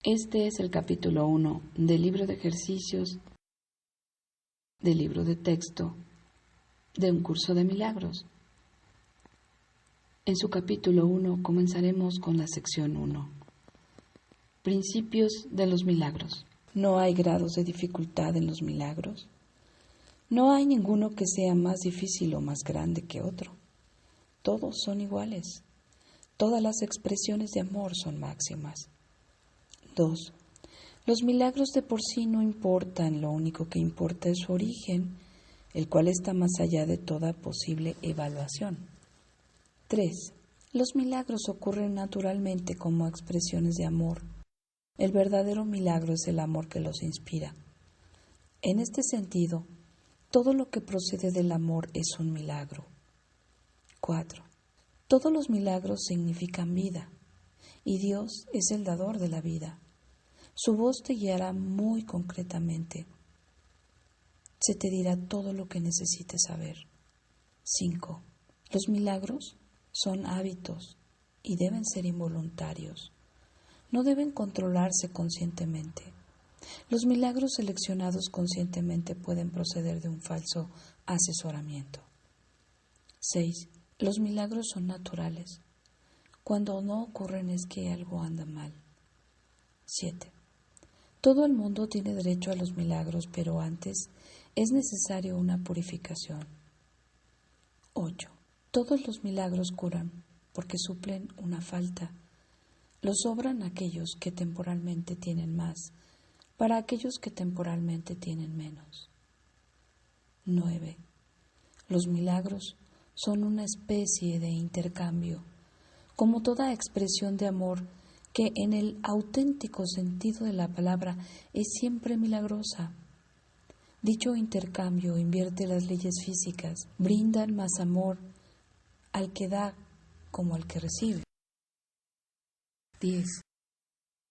Este es el capítulo 1 del libro de ejercicios del libro de texto de un curso de milagros. En su capítulo 1 comenzaremos con la sección 1. Principios de los milagros. No hay grados de dificultad en los milagros. No hay ninguno que sea más difícil o más grande que otro. Todos son iguales. Todas las expresiones de amor son máximas. 2. Los milagros de por sí no importan, lo único que importa es su origen, el cual está más allá de toda posible evaluación. 3. Los milagros ocurren naturalmente como expresiones de amor. El verdadero milagro es el amor que los inspira. En este sentido, todo lo que procede del amor es un milagro. 4. Todos los milagros significan vida, y Dios es el dador de la vida. Su voz te guiará muy concretamente. Se te dirá todo lo que necesites saber. 5. Los milagros son hábitos y deben ser involuntarios. No deben controlarse conscientemente. Los milagros seleccionados conscientemente pueden proceder de un falso asesoramiento. 6. Los milagros son naturales. Cuando no ocurren es que algo anda mal. 7. Todo el mundo tiene derecho a los milagros, pero antes es necesario una purificación. 8. Todos los milagros curan porque suplen una falta. Los obran aquellos que temporalmente tienen más, para aquellos que temporalmente tienen menos. 9. Los milagros son una especie de intercambio, como toda expresión de amor que en el auténtico sentido de la palabra es siempre milagrosa. Dicho intercambio invierte las leyes físicas, brindan más amor al que da como al que recibe. 10.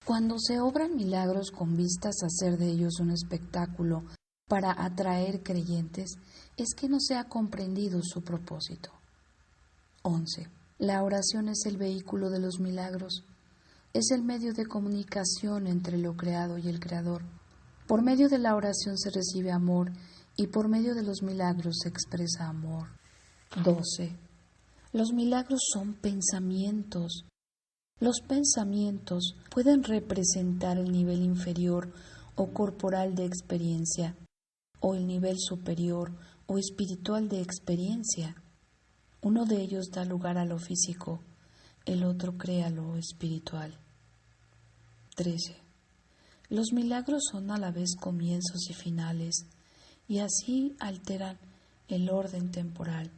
Cuando se obran milagros con vistas a hacer de ellos un espectáculo para atraer creyentes, es que no se ha comprendido su propósito. 11. La oración es el vehículo de los milagros. Es el medio de comunicación entre lo creado y el Creador. Por medio de la oración se recibe amor y por medio de los milagros se expresa amor. 12. Los milagros son pensamientos. Los pensamientos pueden representar el nivel inferior o corporal de experiencia o el nivel superior o espiritual de experiencia. Uno de ellos da lugar a lo físico, el otro crea lo espiritual. 13. Los milagros son a la vez comienzos y finales, y así alteran el orden temporal.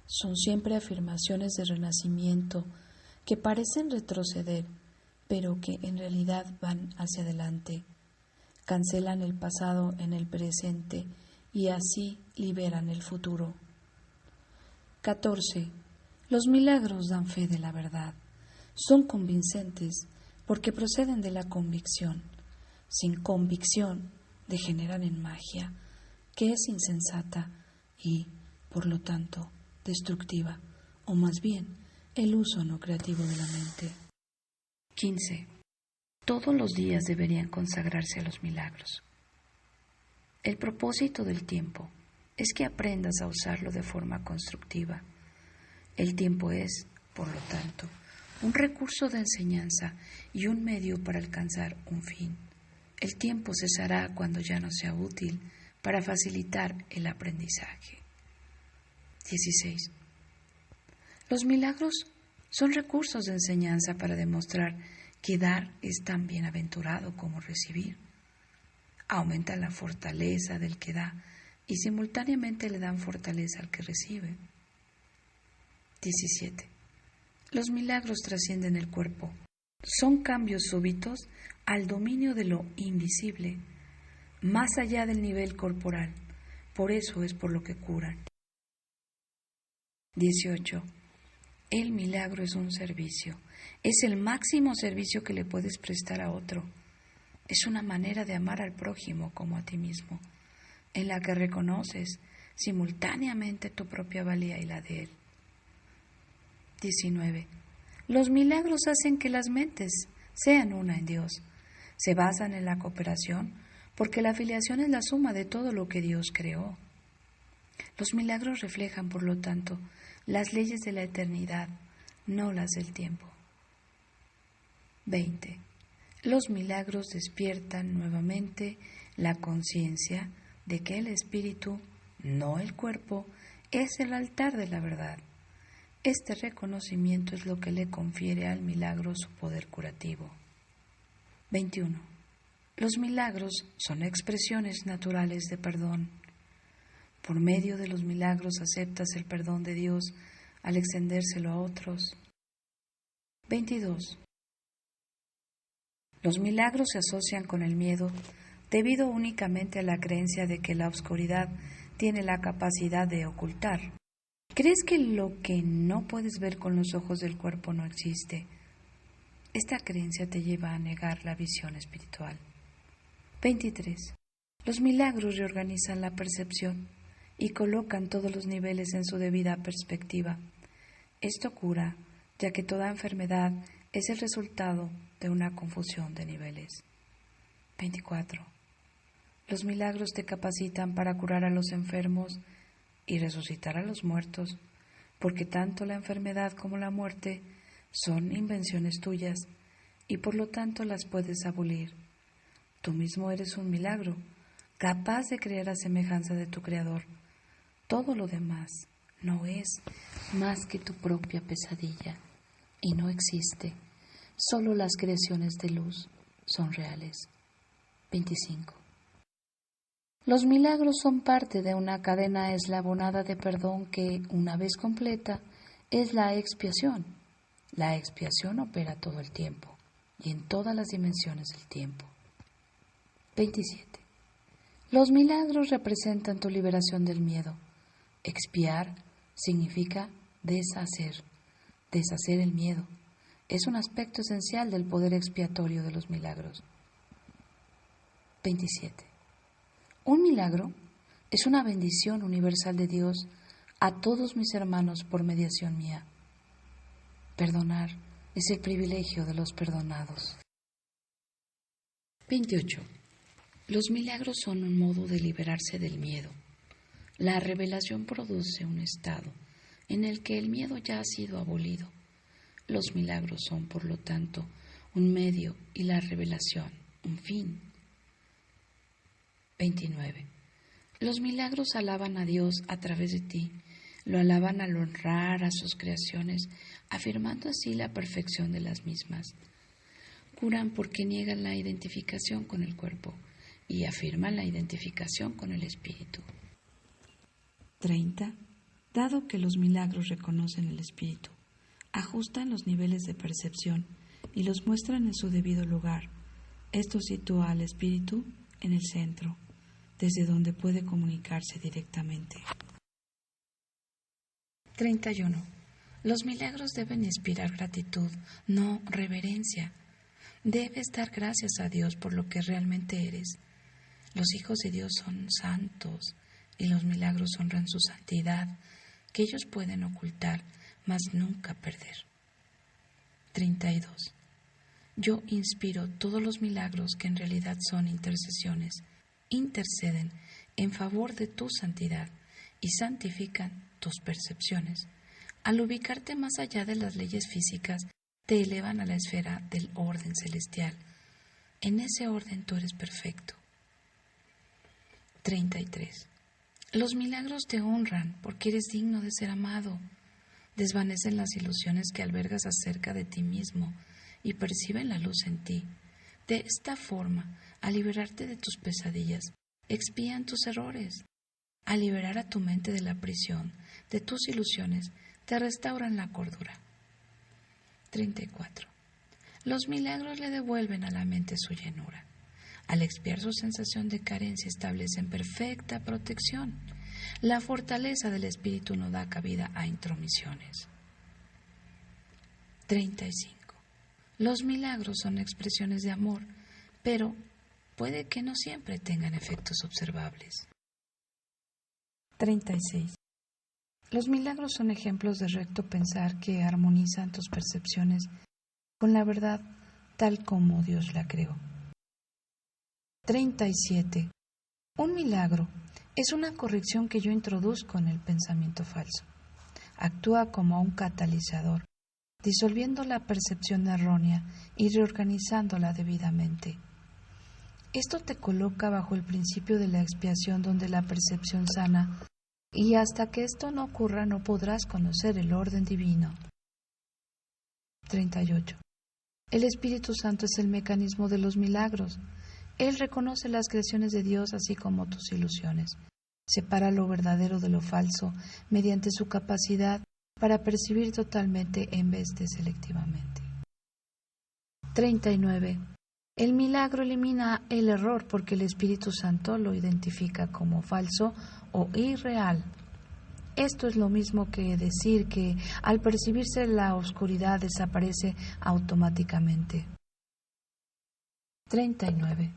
Son siempre afirmaciones de renacimiento que parecen retroceder, pero que en realidad van hacia adelante. Cancelan el pasado en el presente y así liberan el futuro. 14. Los milagros dan fe de la verdad. Son convincentes porque proceden de la convicción. Sin convicción degeneran en magia, que es insensata y, por lo tanto, destructiva, o más bien, el uso no creativo de la mente. 15. Todos los días deberían consagrarse a los milagros. El propósito del tiempo es que aprendas a usarlo de forma constructiva. El tiempo es, por lo tanto, un recurso de enseñanza y un medio para alcanzar un fin. El tiempo cesará cuando ya no sea útil para facilitar el aprendizaje. 16. Los milagros son recursos de enseñanza para demostrar que dar es tan bienaventurado como recibir. Aumentan la fortaleza del que da y simultáneamente le dan fortaleza al que recibe. 17. Los milagros trascienden el cuerpo. Son cambios súbitos al dominio de lo invisible, más allá del nivel corporal. Por eso es por lo que curan. 18. El milagro es un servicio. Es el máximo servicio que le puedes prestar a otro. Es una manera de amar al prójimo como a ti mismo, en la que reconoces simultáneamente tu propia valía y la de él. 19. Los milagros hacen que las mentes sean una en Dios. Se basan en la cooperación porque la filiación es la suma de todo lo que Dios creó. Los milagros reflejan, por lo tanto, las leyes de la eternidad, no las del tiempo. 20. Los milagros despiertan nuevamente la conciencia de que el espíritu, no el cuerpo, es el altar de la verdad. Este reconocimiento es lo que le confiere al milagro su poder curativo. 21. Los milagros son expresiones naturales de perdón. Por medio de los milagros aceptas el perdón de Dios al extendérselo a otros. 22. Los milagros se asocian con el miedo debido únicamente a la creencia de que la oscuridad tiene la capacidad de ocultar. ¿Crees que lo que no puedes ver con los ojos del cuerpo no existe? Esta creencia te lleva a negar la visión espiritual. 23. Los milagros reorganizan la percepción y colocan todos los niveles en su debida perspectiva. Esto cura, ya que toda enfermedad es el resultado de una confusión de niveles. 24. Los milagros te capacitan para curar a los enfermos y resucitar a los muertos, porque tanto la enfermedad como la muerte son invenciones tuyas y por lo tanto las puedes abolir. Tú mismo eres un milagro, capaz de crear a semejanza de tu Creador. Todo lo demás no es más que tu propia pesadilla y no existe. Solo las creaciones de luz son reales. 25. Los milagros son parte de una cadena eslabonada de perdón que, una vez completa, es la expiación. La expiación opera todo el tiempo y en todas las dimensiones del tiempo. 27. Los milagros representan tu liberación del miedo. Expiar significa deshacer el miedo. Es un aspecto esencial del poder expiatorio de los milagros. 27. Un milagro es una bendición universal de Dios a todos mis hermanos por mediación mía. Perdonar es el privilegio de los perdonados. 28. Los milagros son un modo de liberarse del miedo. La revelación produce un estado en el que el miedo ya ha sido abolido. Los milagros son, por lo tanto, un medio y la revelación, un fin. 29. Los milagros alaban a Dios a través de ti. Lo alaban al honrar a sus creaciones, afirmando así la perfección de las mismas. Curan porque niegan la identificación con el cuerpo y afirman la identificación con el espíritu. 30. Dado que los milagros reconocen el espíritu, ajustan los niveles de percepción y los muestran en su debido lugar. Esto sitúa al espíritu en el centro, desde donde puede comunicarse directamente. 31. Los milagros deben inspirar gratitud, no reverencia. Debes dar gracias a Dios por lo que realmente eres. Los hijos de Dios son santos y los milagros honran su santidad, que ellos pueden ocultar, mas nunca perder. 32. Yo inspiro todos los milagros que en realidad son intercesiones, interceden en favor de tu santidad y santifican tus percepciones. Al ubicarte más allá de las leyes físicas, te elevan a la esfera del orden celestial. En ese orden tú eres perfecto. 33. Los milagros te honran porque eres digno de ser amado. Desvanecen las ilusiones que albergas acerca de ti mismo y perciben la luz en ti. De esta forma, al liberarte de tus pesadillas, expían tus errores. Al liberar a tu mente de la prisión, de tus ilusiones, te restauran la cordura. 34. Los milagros le devuelven a la mente su llenura. Al expiar su sensación de carencia establecen perfecta protección. La fortaleza del espíritu no da cabida a intromisiones. 35. Los milagros son expresiones de amor, pero puede que no siempre tengan efectos observables. 36. Los milagros son ejemplos de recto pensar que armonizan tus percepciones con la verdad tal como Dios la creó. 37. Un milagro es una corrección que yo introduzco en el pensamiento falso. Actúa como un catalizador, disolviendo la percepción errónea y reorganizándola debidamente. Esto te coloca bajo el principio de la expiación, donde la percepción sana, y hasta que esto no ocurra no podrás conocer el orden divino. 38. El Espíritu Santo es el mecanismo de los milagros. Él reconoce las creaciones de Dios así como tus ilusiones. Separa lo verdadero de lo falso mediante su capacidad para percibir totalmente en vez de selectivamente. 39. El milagro elimina el error porque el Espíritu Santo lo identifica como falso o irreal. Esto es lo mismo que decir que al percibirse la oscuridad desaparece automáticamente. 39.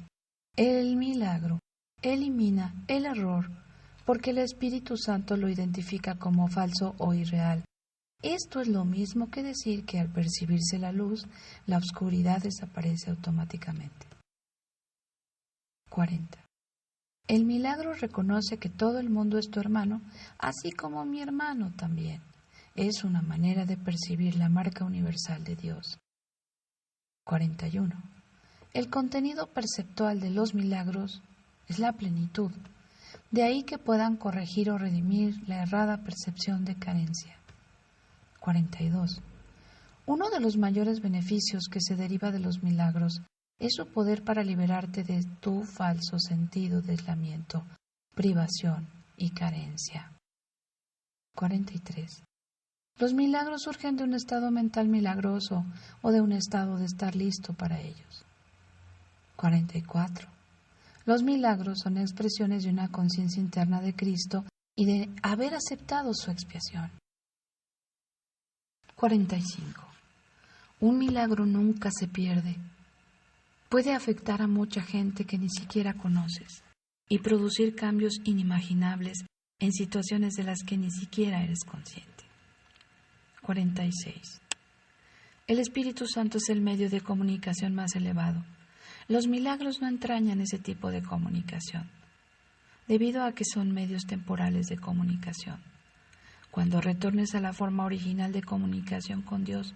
El milagro elimina el error porque el Espíritu Santo lo identifica como falso o irreal. Esto es lo mismo que decir que al percibirse la luz, la oscuridad desaparece automáticamente. 40. El milagro reconoce que todo el mundo es tu hermano, así como mi hermano también. Es una manera de percibir la marca universal de Dios. 41. El contenido perceptual de los milagros es la plenitud, de ahí que puedan corregir o redimir la errada percepción de carencia. 42. Uno de los mayores beneficios que se deriva de los milagros es su poder para liberarte de tu falso sentido de aislamiento, privación y carencia. 43. Los milagros surgen de un estado mental milagroso o de un estado de estar listo para ellos. 44. Los milagros son expresiones de una conciencia interna de Cristo y de haber aceptado su expiación. 45. Un milagro nunca se pierde. Puede afectar a mucha gente que ni siquiera conoces y producir cambios inimaginables en situaciones de las que ni siquiera eres consciente. 46. El Espíritu Santo es el medio de comunicación más elevado. Los milagros no entrañan ese tipo de comunicación, debido a que son medios temporales de comunicación. Cuando retornes a la forma original de comunicación con Dios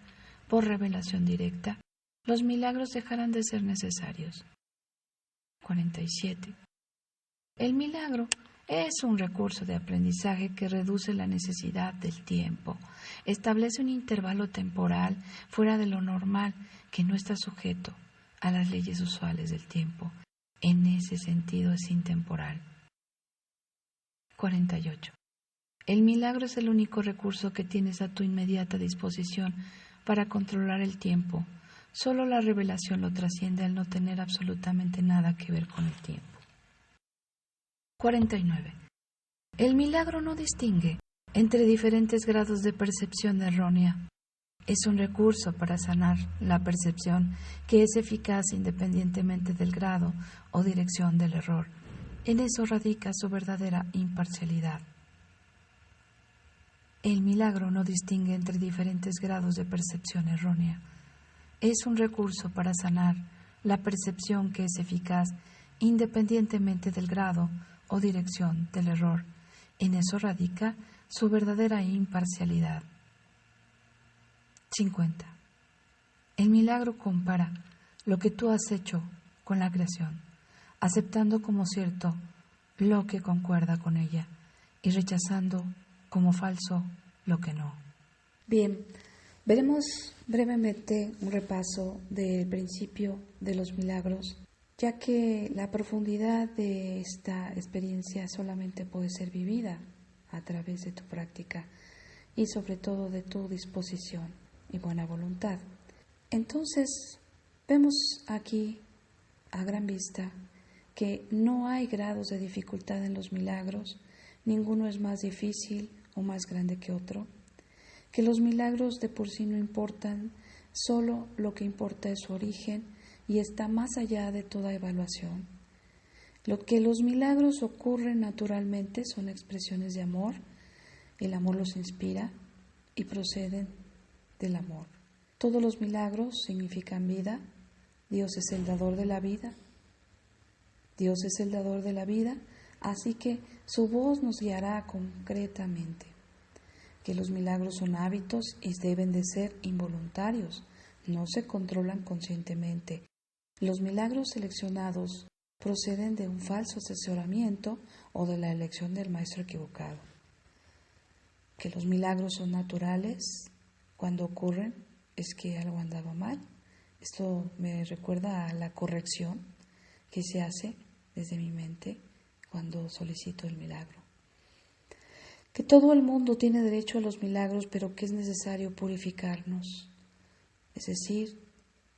por revelación directa, los milagros dejarán de ser necesarios. 47. El milagro es un recurso de aprendizaje que reduce la necesidad del tiempo, establece un intervalo temporal fuera de lo normal que no está sujeto a las leyes usuales del tiempo. En ese sentido es intemporal. 48. El milagro es el único recurso que tienes a tu inmediata disposición para controlar el tiempo. Solo la revelación lo trasciende al no tener absolutamente nada que ver con el tiempo. 49. El milagro no distingue entre diferentes grados de percepción errónea. Es un recurso para sanar la percepción que es eficaz independientemente del grado o dirección del error. En eso radica su verdadera imparcialidad. El milagro no distingue entre diferentes grados de percepción errónea. Es un recurso para sanar la percepción que es eficaz independientemente del grado o dirección del error. En eso radica su verdadera imparcialidad. 50. El milagro compara lo que tú has hecho con la creación, aceptando como cierto lo que concuerda con ella y rechazando como falso lo que no. Bien, veremos brevemente un repaso del principio de los milagros, ya que la profundidad de esta experiencia solamente puede ser vivida a través de tu práctica y sobre todo de tu disposición y buena voluntad. Entonces, vemos aquí a gran vista que no hay grados de dificultad en los milagros, ninguno es más difícil o más grande que otro, que los milagros de por sí no importan, solo lo que importa es su origen y está más allá de toda evaluación. Lo que los milagros ocurren naturalmente son expresiones de amor, el amor los inspira y proceden del amor. Todos los milagros significan vida, Dios es el dador de la vida. Dios es el dador de la vida, así que su voz nos guiará concretamente. Que los milagros son hábitos y deben de ser involuntarios, no se controlan conscientemente. Los milagros seleccionados proceden de un falso asesoramiento o de la elección del maestro equivocado. Que los milagros son naturales cuando ocurren es que algo andaba mal. Esto me recuerda a la corrección que se hace desde mi mente cuando solicito el milagro. Que todo el mundo tiene derecho a los milagros, pero que es necesario purificarnos, es decir,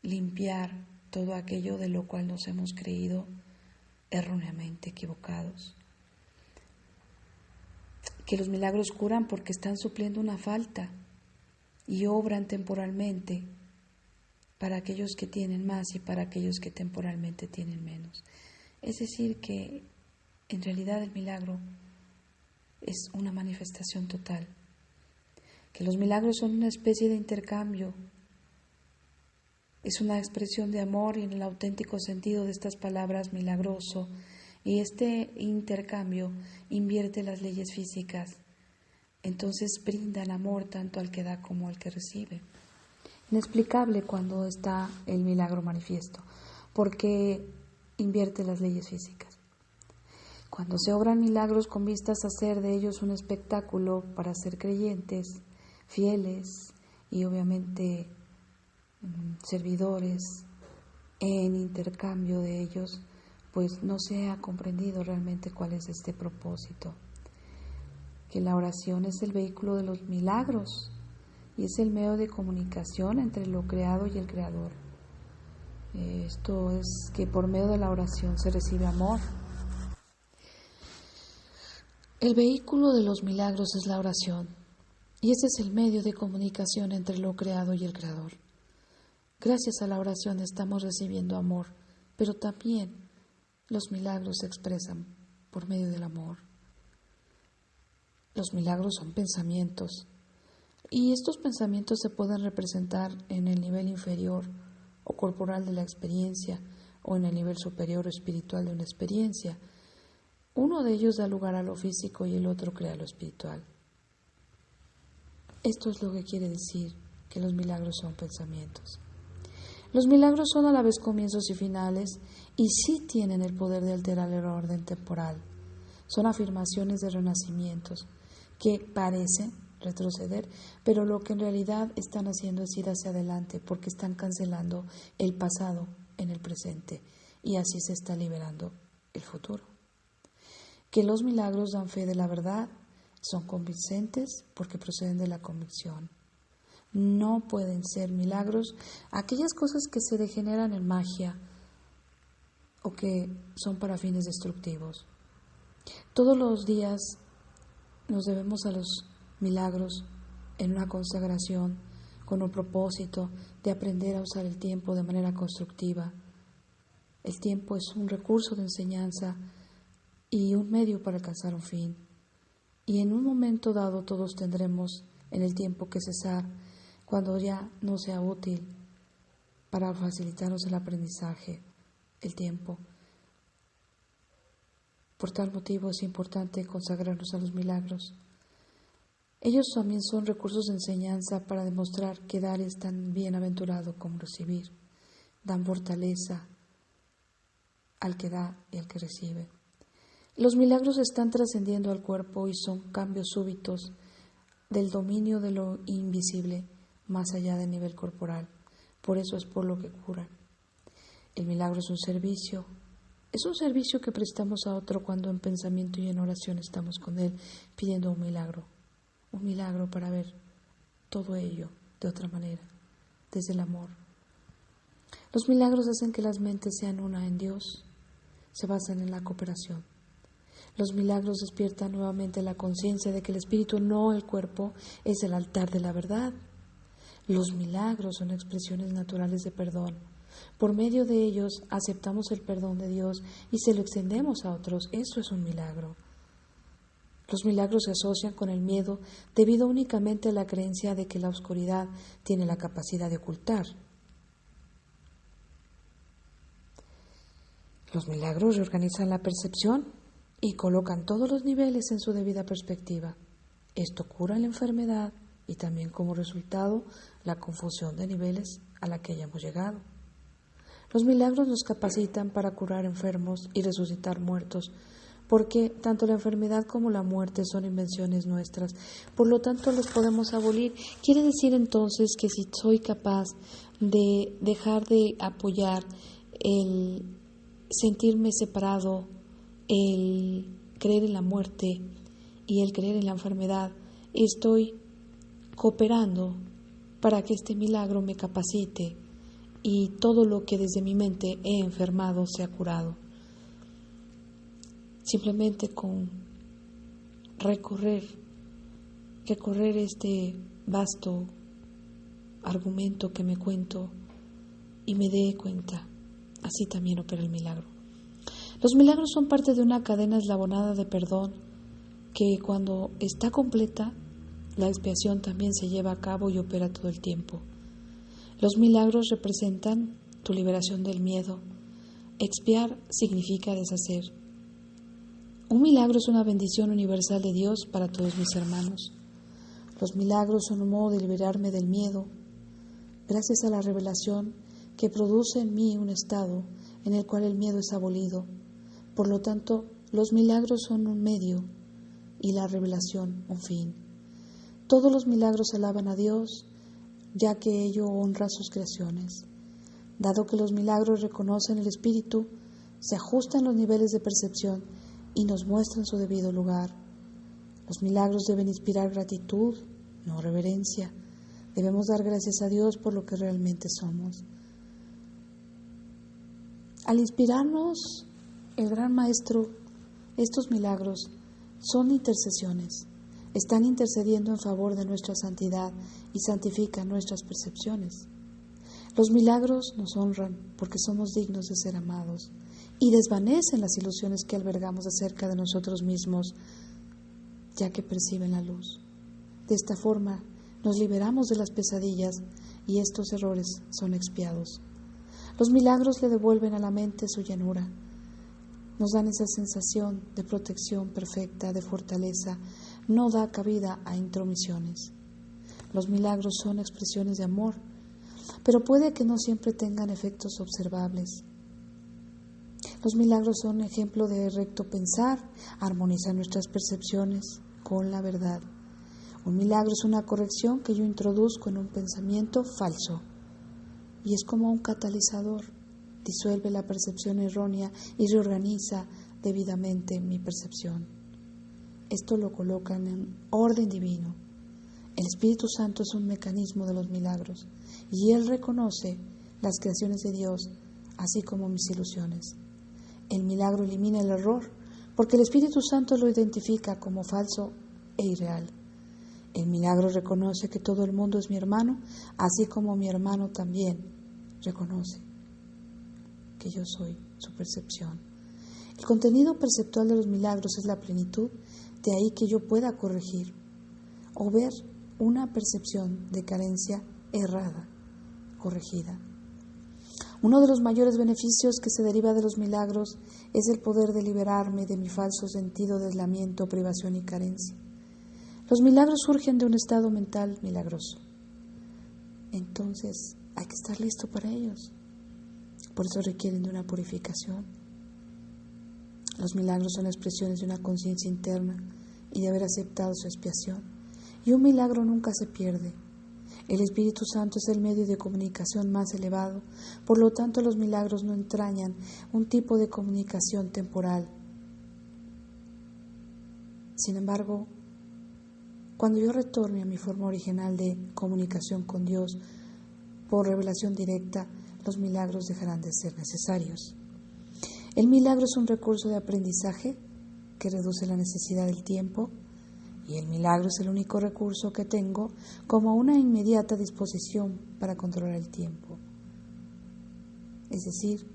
limpiar todo aquello de lo cual nos hemos creído erróneamente equivocados. Que los milagros curan porque están supliendo una falta y obran temporalmente para aquellos que tienen más y para aquellos que temporalmente tienen menos. Es decir, que en realidad el milagro es una manifestación total. Que los milagros son una especie de intercambio. Es una expresión de amor y en el auténtico sentido de estas palabras milagroso. Y este intercambio invierte las leyes físicas. Entonces brindan amor tanto al que da como al que recibe. Inexplicable cuando está el milagro manifiesto, porque invierte las leyes físicas. Cuando se obran milagros con vistas a hacer de ellos un espectáculo para ser creyentes, fieles y obviamente servidores en intercambio de ellos, pues no se ha comprendido realmente cuál es este propósito. Que la oración es el vehículo de los milagros y es el medio de comunicación entre lo creado y el creador. Esto es que por medio de la oración se recibe amor. El vehículo de los milagros es la oración y ese es el medio de comunicación entre lo creado y el creador. Gracias a la oración estamos recibiendo amor, pero también los milagros se expresan por medio del amor. Los milagros son pensamientos y estos pensamientos se pueden representar en el nivel inferior o corporal de la experiencia o en el nivel superior o espiritual de una experiencia. Uno de ellos da lugar a lo físico y el otro crea lo espiritual. Esto es lo que quiere decir que los milagros son pensamientos. Los milagros son a la vez comienzos y finales y sí tienen el poder de alterar el orden temporal. Son afirmaciones de renacimientos que parecen retroceder, pero lo que en realidad están haciendo es ir hacia adelante porque están cancelando el pasado en el presente y así se está liberando el futuro. Que los milagros dan fe de la verdad, son convincentes porque proceden de la convicción. No pueden ser milagros aquellas cosas que se degeneran en magia o que son para fines destructivos. Todos los días nos debemos a los milagros en una consagración con un propósito de aprender a usar el tiempo de manera constructiva. El tiempo es un recurso de enseñanza y un medio para alcanzar un fin. Y en un momento dado todos tendremos en el tiempo que cesar cuando ya no sea útil para facilitarnos el aprendizaje, el tiempo. Por tal motivo es importante consagrarnos a los milagros. Ellos también son recursos de enseñanza para demostrar que dar es tan bienaventurado como recibir. Dan fortaleza al que da y al que recibe. Los milagros están trascendiendo al cuerpo y son cambios súbitos del dominio de lo invisible más allá del nivel corporal. Por eso es por lo que curan. El milagro es un servicio. Es un servicio que prestamos a otro cuando en pensamiento y en oración estamos con él pidiendo un milagro para ver todo ello de otra manera, desde el amor. Los milagros hacen que las mentes sean una en Dios, se basan en la cooperación. Los milagros despiertan nuevamente la conciencia de que el espíritu, no el cuerpo, es el altar de la verdad. Los milagros son expresiones naturales de perdón. Por medio de ellos aceptamos el perdón de Dios y se lo extendemos a otros. Eso es un milagro. Los milagros se asocian con el miedo debido únicamente a la creencia de que la oscuridad tiene la capacidad de ocultar. Los milagros reorganizan la percepción y colocan todos los niveles en su debida perspectiva. Esto cura la enfermedad y también como resultado la confusión de niveles a la que hayamos llegado. Los milagros nos capacitan para curar enfermos y resucitar muertos, porque tanto la enfermedad como la muerte son invenciones nuestras, por lo tanto los podemos abolir. Quiere decir entonces que si soy capaz de dejar de apoyar el sentirme separado, el creer en la muerte y el creer en la enfermedad, estoy cooperando para que este milagro me capacite y todo lo que desde mi mente he enfermado sea curado. Simplemente con recorrer este vasto argumento que me cuento y me dé cuenta, así también opera el milagro. Los milagros son parte de una cadena eslabonada de perdón que cuando está completa, la expiación también se lleva a cabo y opera todo el tiempo. Los milagros representan tu liberación del miedo. Expiar significa deshacer. Un milagro es una bendición universal de Dios para todos mis hermanos. Los milagros son un modo de liberarme del miedo, gracias a la revelación que produce en mí un estado en el cual el miedo es abolido. Por lo tanto, los milagros son un medio y la revelación un fin. Todos los milagros alaban a Dios, ya que ello honra sus creaciones. Dado que los milagros reconocen el espíritu, se ajustan los niveles de percepción y nos muestran su debido lugar. Los milagros deben inspirar gratitud, no reverencia. Debemos dar gracias a Dios por lo que realmente somos. Al inspirarnos, el gran maestro, estos milagros son intercesiones. Están intercediendo en favor de nuestra santidad y santifican nuestras percepciones. Los milagros nos honran porque somos dignos de ser amados y desvanecen las ilusiones que albergamos acerca de nosotros mismos, ya que perciben la luz. De esta forma, nos liberamos de las pesadillas y estos errores son expiados. Los milagros le devuelven a la mente su llanura. Nos dan esa sensación de protección perfecta, de fortaleza. No da cabida a intromisiones. Los milagros son expresiones de amor, pero puede que no siempre tengan efectos observables. Los milagros son ejemplo de recto pensar, armonizan nuestras percepciones con la verdad. Un milagro es una corrección que yo introduzco en un pensamiento falso y es como un catalizador. Disuelve la percepción errónea y reorganiza debidamente mi percepción. Esto lo coloca en orden divino. El Espíritu Santo es un mecanismo de los milagros y Él reconoce las creaciones de Dios, así como mis ilusiones. El milagro elimina el error porque el Espíritu Santo lo identifica como falso e irreal. El milagro reconoce que todo el mundo es mi hermano, así como mi hermano también reconoce que yo soy su percepción. El contenido perceptual de los milagros es la plenitud, de ahí que yo pueda corregir o ver una percepción de carencia errada, corregida. Uno de los mayores beneficios que se deriva de los milagros es el poder de liberarme de mi falso sentido de aislamiento, privación y carencia. Los milagros surgen de un estado mental milagroso. Entonces hay que estar listo para ellos. Por eso requieren de una purificación. Los milagros son expresiones de una conciencia interna y de haber aceptado su expiación. Y un milagro nunca se pierde. El Espíritu Santo es el medio de comunicación más elevado, por lo tanto los milagros no entrañan un tipo de comunicación temporal. Sin embargo, cuando yo retorne a mi forma original de comunicación con Dios por revelación directa, los milagros dejarán de ser necesarios. El milagro es un recurso de aprendizaje que reduce la necesidad del tiempo y el milagro es el único recurso que tengo como una inmediata disposición para controlar el tiempo. Es decir,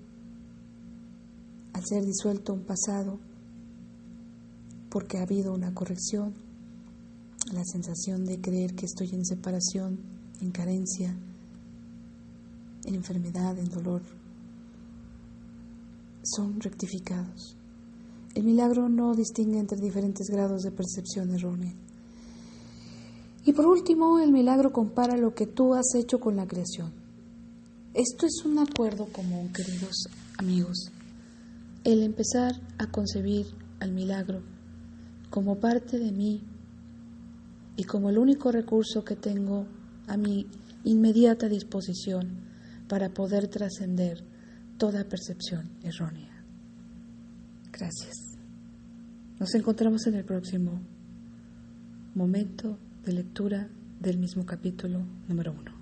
al ser disuelto un pasado porque ha habido una corrección, la sensación de creer que estoy en separación, en carencia, en enfermedad, en dolor, son rectificados. El milagro no distingue entre diferentes grados de percepción errónea. Y por último, el milagro compara lo que tú has hecho con la creación. Esto es un acuerdo común, queridos amigos. El empezar a concebir al milagro como parte de mí y como el único recurso que tengo a mi inmediata disposición para poder trascender toda percepción errónea. Gracias. Nos encontramos en el próximo momento de lectura del mismo capítulo número 1.